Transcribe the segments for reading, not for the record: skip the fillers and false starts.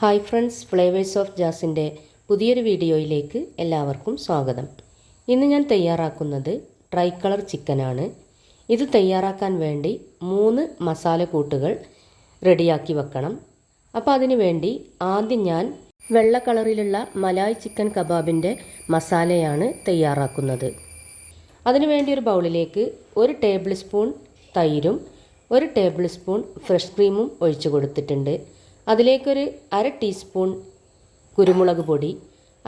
Hi friends, flavours of ജാസിൻ്റെ പുതിയൊരു വീഡിയോയിലേക്ക് എല്ലാവർക്കും സ്വാഗതം. ഇന്ന് ഞാൻ തയ്യാറാക്കുന്നത് ട്രൈ കളർ ചിക്കനാണ്. ഇത് തയ്യാറാക്കാൻ വേണ്ടി 3 മസാലക്കൂട്ടുകൾ റെഡിയാക്കി വെക്കണം. അപ്പോൾ അതിനു വേണ്ടി ആദ്യം ഞാൻ വെള്ള കളറിലുള്ള മലായ് ചിക്കൻ കബാബിൻ്റെ മസാലയാണ് തയ്യാറാക്കുന്നത്. അതിനുവേണ്ടി ഒരു ബൗളിലേക്ക് 1 ടേബിൾ സ്പൂൺ തൈരും 1 ടേബിൾ സ്പൂൺ ഫ്രഷ് ക്രീമും ഒഴിച്ചു കൊടുത്തിട്ടുണ്ട്. അതിലേക്കൊരു 1/2 ടീസ്പൂൺ കുരുമുളക് പൊടി,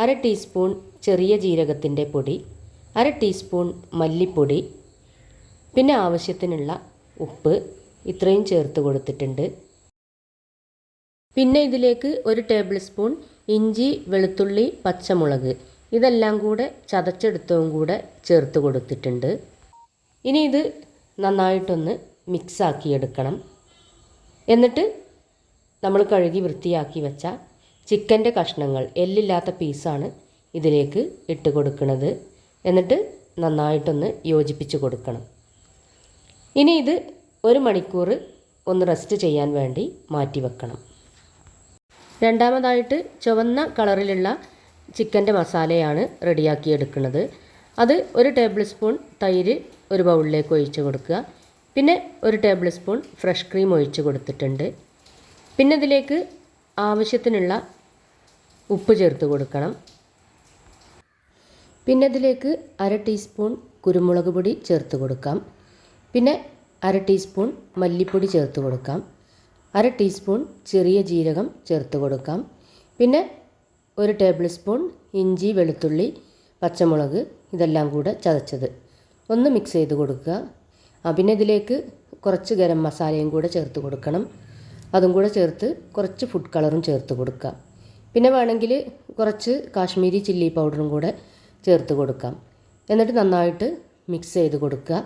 1/2 ടീസ്പൂൺ ചെറിയ ജീരകത്തിൻ്റെ പൊടി, 1/2 ടീസ്പൂൺ മല്ലിപ്പൊടി, പിന്നെ ആവശ്യത്തിനുള്ള ഉപ്പ്, ഇത്രയും ചേർത്ത് കൊടുത്തിട്ടുണ്ട്. പിന്നെ ഇതിലേക്ക് 1 ടേബിൾ സ്പൂൺ ഇഞ്ചി, വെളുത്തുള്ളി, പച്ചമുളക് ഇതെല്ലാം കൂടെ ചതച്ചെടുത്തതും കൂടെ ചേർത്ത് കൊടുത്തിട്ടുണ്ട്. ഇനി ഇത് നന്നായിട്ടൊന്ന് മിക്സാക്കിയെടുക്കണം. എന്നിട്ട് നമ്മൾ കഴുകി വൃത്തിയാക്കി വെച്ച ചിക്കൻ്റെ കഷ്ണങ്ങൾ, എല്ലില്ലാത്ത പീസാണ് ഇതിലേക്ക് ഇട്ട് കൊടുക്കുന്നത്. എന്നിട്ട് നന്നായിട്ടൊന്ന് യോജിപ്പിച്ച് കൊടുക്കണം. ഇനി ഇത് 1 മണിക്കൂർ ഒന്ന് റെസ്റ്റ് ചെയ്യാൻ വേണ്ടി മാറ്റി വെക്കണം. രണ്ടാമതായിട്ട് ചുവന്ന കളറിലുള്ള ചിക്കൻ്റെ മസാലയാണ് റെഡിയാക്കിയെടുക്കുന്നത്. അത് 1 ടേബിൾ സ്പൂൺ തൈര് ഒരു ബൗളിലേക്ക് ഒഴിച്ച് കൊടുക്കുക. പിന്നെ 1 ടേബിൾ സ്പൂൺ ഫ്രഷ് ക്രീം ഒഴിച്ച് കൊടുത്തിട്ടുണ്ട്. പിന്നെ ഇതിലേക്ക് ആവശ്യത്തിനുള്ള ഉപ്പ് ചേർത്ത് കൊടുക്കണം. പിന്നെ ഇതിലേക്ക് 1/2 ടീസ്പൂൺ കുരുമുളക് പൊടി ചേർത്ത് കൊടുക്കാം. പിന്നെ 1/2 ടീസ്പൂൺ മല്ലിപ്പൊടി ചേർത്ത് കൊടുക്കാം. 1/2 ടീസ്പൂൺ ചെറിയ ജീരകം ചേർത്ത് കൊടുക്കാം. പിന്നെ 1 ടേബിൾ സ്പൂൺ ഇഞ്ചി, വെളുത്തുള്ളി, പച്ചമുളക് ഇതെല്ലാം കൂടെ ചതച്ചത് ഒന്ന് മിക്സ് ചെയ്ത് കൊടുക്കുക. പിന്നെ ഇതിലേക്ക് കുറച്ച് ഗരം മസാലയും കൂടെ ചേർത്ത് കൊടുക്കണം. അതും കൂടെ ചേർത്ത് കുറച്ച് ഫുഡ് കളറും ചേർത്ത് കൊടുക്കുക. പിന്നെ വേണമെങ്കിൽ കുറച്ച് കാശ്മീരി ചില്ലി പൗഡറും കൂടെ ചേർത്ത് കൊടുക്കാം. എന്നിട്ട് നന്നായിട്ട് മിക്സ് ചെയ്ത് കൊടുക്കുക.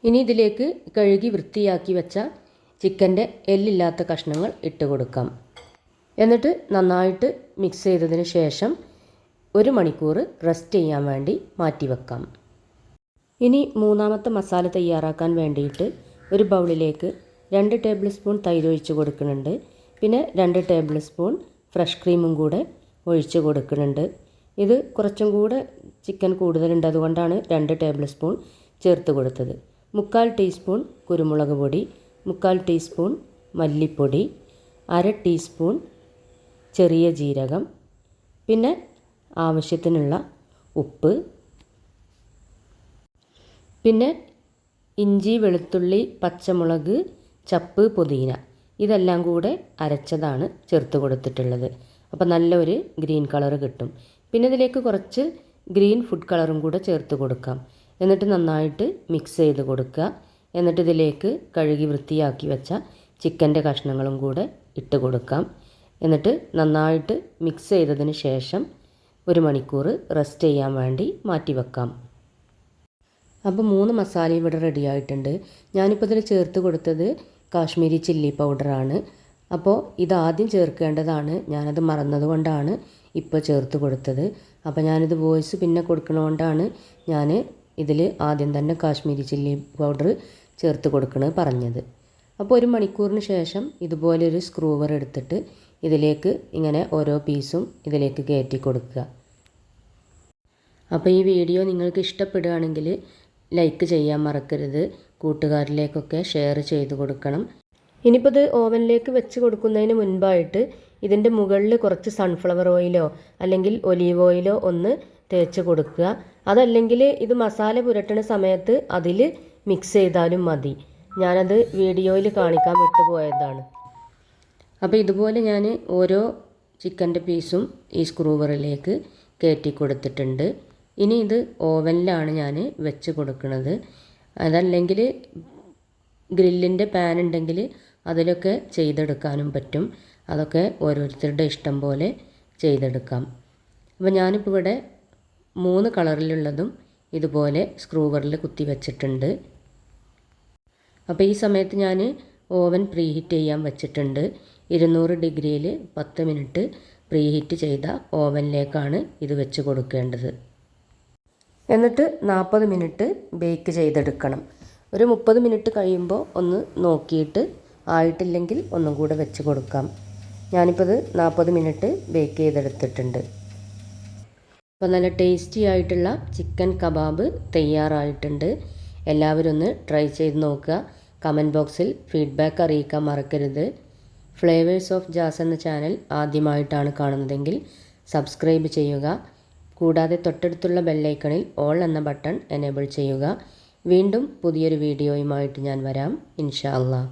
ഇനി ഇതിലേക്ക് കഴുകി വൃത്തിയാക്കി വെച്ച ചിക്കൻ്റെ എല്ലില്ലാത്ത കഷ്ണങ്ങൾ ഇട്ട് കൊടുക്കാം. എന്നിട്ട് നന്നായിട്ട് മിക്സ് ചെയ്തതിന് ശേഷം 1 മണിക്കൂർ റെസ്റ്റ് ചെയ്യാൻ വേണ്ടി മാറ്റി വെക്കാം. ഇനി മൂന്നാമത്തെ മസാല തയ്യാറാക്കാൻ വേണ്ടിയിട്ട് ഒരു ബൗളിലേക്ക് 2 ടേബിൾ സ്പൂൺ തൈര് ഒഴിച്ച് കൊടുക്കുന്നുണ്ട്. പിന്നെ 2 ടേബിൾ സ്പൂൺ ഫ്രഷ് ക്രീമും കൂടെ ഒഴിച്ച് കൊടുക്കുന്നുണ്ട്. ഇത് കുറച്ചും കൂടെ ചിക്കൻ കൂടുതലുണ്ട്, അതുകൊണ്ടാണ് 2 ടേബിൾ സ്പൂൺ ചേർത്ത് കൊടുത്തത്. 3/4 ടീസ്പൂൺ കുരുമുളക് പൊടി, 3/4 ടീസ്പൂൺ മല്ലിപ്പൊടി, 1/2 ടീസ്പൂൺ ചെറിയ ജീരകം, പിന്നെ ആവശ്യത്തിനുള്ള ഉപ്പ്, പിന്നെ ഇഞ്ചി, വെളുത്തുള്ളി, പച്ചമുളക്, ചപ്പ്, പുതിന ഇതെല്ലാം കൂടെ അരച്ചതാണ് ചേർത്ത് കൊടുത്തിട്ടുള്ളത്. അപ്പോൾ നല്ലൊരു ഗ്രീൻ കളർ കിട്ടും. പിന്നെ ഇതിലേക്ക് കുറച്ച് ഗ്രീൻ ഫുഡ് കളറും കൂടെ ചേർത്ത് കൊടുക്കാം. എന്നിട്ട് നന്നായിട്ട് മിക്സ് ചെയ്ത് കൊടുക്കുക. എന്നിട്ട് ഇതിലേക്ക് കഴുകി വൃത്തിയാക്കി വെച്ച ചിക്കൻ്റെ കഷ്ണങ്ങളും കൂടെ ഇട്ട് കൊടുക്കാം. എന്നിട്ട് നന്നായിട്ട് മിക്സ് ചെയ്തതിന് ശേഷം 1 മണിക്കൂർ റെസ്റ്റ് ചെയ്യാൻ വേണ്ടി മാറ്റി വെക്കാം. അപ്പോൾ 3 മസാല ഇവിടെ റെഡി ആയിട്ടുണ്ട്. ഞാനിപ്പോൾ ഇതിൽ ചേർത്ത് കൊടുത്തത് കാശ്മീരി ചില്ലി പൗഡറാണ്. അപ്പോൾ ഇതാദ്യം ചേർക്കേണ്ടതാണ്, ഞാനത് മറന്നത് കൊണ്ടാണ് ഇപ്പോൾ ചേർത്ത് കൊടുത്തത്. അപ്പോൾ ഞാനിത് വോയിസ് പിന്നെ കൊടുക്കണതുകൊണ്ടാണ് ഞാൻ ഇതിൽ ആദ്യം തന്നെ കാശ്മീരി ചില്ലി പൗഡർ ചേർത്ത് കൊടുക്കണത് പറഞ്ഞത്. അപ്പോൾ 1 മണിക്കൂറിന് ശേഷം ഇതുപോലെ ഒരു സ്ക്രൂവർ എടുത്തിട്ട് ഇതിലേക്ക് ഇങ്ങനെ ഓരോ പീസും ഇതിലേക്ക് കയറ്റി കൊടുക്കുക. അപ്പോൾ ഈ വീഡിയോ നിങ്ങൾക്ക് ഇഷ്ടപ്പെടുകയാണെങ്കിൽ ലൈക്ക് ചെയ്യാൻ മറക്കരുത്. കൂട്ടുകാരിലേക്കൊക്കെ ഷെയർ ചെയ്ത് കൊടുക്കണം. ഇനിയിപ്പോൾ ഇത് ഓവനിലേക്ക് വെച്ച് കൊടുക്കുന്നതിന് മുൻപായിട്ട് ഇതിൻ്റെ മുകളിൽ കുറച്ച് സൺഫ്ലവർ ഓയിലോ അല്ലെങ്കിൽ ഒലീവ് ഓയിലോ ഒന്ന് തേച്ച് കൊടുക്കുക. അതല്ലെങ്കിൽ ഇത് മസാല പുരട്ടണ സമയത്ത് അതിൽ മിക്സ് ചെയ്താലും മതി. ഞാനത് വീഡിയോയിൽ കാണിക്കാൻ വിട്ടുപോയതാണ്. അപ്പോൾ ഇതുപോലെ ഞാൻ ഓരോ ചിക്കൻ്റെ പീസും ഈ സ്ക്രൂവറിലേക്ക് കയറ്റി കൊടുത്തിട്ടുണ്ട്. ഇനി ഇത് ഓവനിലാണ് ഞാൻ വെച്ച് കൊടുക്കുന്നത്. അതല്ലെങ്കിൽ ഗ്രില്ലിൻ്റെ പാൻ ഉണ്ടെങ്കിൽ അതിലൊക്കെ ചെയ്തെടുക്കാനും പറ്റും. അതൊക്കെ ഓരോരുത്തരുടെ ഇഷ്ടം പോലെ ചെയ്തെടുക്കാം. അപ്പോൾ ഞാനിപ്പോൾ ഇവിടെ 3 കളറിലുള്ളതും ഇതുപോലെ സ്ക്രൂവറിൽ കുത്തി വെച്ചിട്ടുണ്ട്. അപ്പോൾ ഈ സമയത്ത് ഞാൻ ഓവൻ പ്രീഹീറ്റ് ചെയ്യാൻ വെച്ചിട്ടുണ്ട്. 200 ഡിഗ്രിയിൽ 10 മിനിറ്റ് പ്രീഹീറ്റ് ചെയ്ത ഓവനിലേക്കാണ് ഇത് വെച്ച് കൊടുക്കേണ്ടത്. എന്നിട്ട് 40 മിനിറ്റ് ബേക്ക് ചെയ്തെടുക്കണം. ഒരു 30 മിനിറ്റ് കഴിയുമ്പോൾ ഒന്ന് നോക്കിയിട്ട് ആയിട്ടില്ലെങ്കിൽ ഒന്നും കൂടെ വെച്ച് കൊടുക്കാം. ഞാനിപ്പോൾ ഇത് 40 മിനിറ്റ് ബേക്ക് ചെയ്തെടുത്തിട്ടുണ്ട്. അപ്പോൾ നല്ല ടേസ്റ്റി ആയിട്ടുള്ള ചിക്കൻ കബാബ് തയ്യാറായിട്ടുണ്ട്. എല്ലാവരും ഒന്ന് ട്രൈ ചെയ്ത് നോക്കുക. കമൻറ്റ് ബോക്സിൽ ഫീഡ്ബാക്ക് അറിയിക്കാൻ മറക്കരുത്. ഫ്ലേവേഴ്സ് ഓഫ് ജാസ് എന്ന ചാനൽ ആദ്യമായിട്ടാണ് കാണുന്നതെങ്കിൽ സബ്സ്ക്രൈബ് ചെയ്യുക. കൂടാതെ തൊട്ടടുത്തുള്ള ബെല്ലൈക്കണിൽ ഓൾ എന്ന ബട്ടൺ എനേബിൾ ചെയ്യുക. വീണ്ടും പുതിയൊരു വീഡിയോയുമായിട്ട് ഞാൻ വരാം ഇൻഷാ അല്ലാഹ്.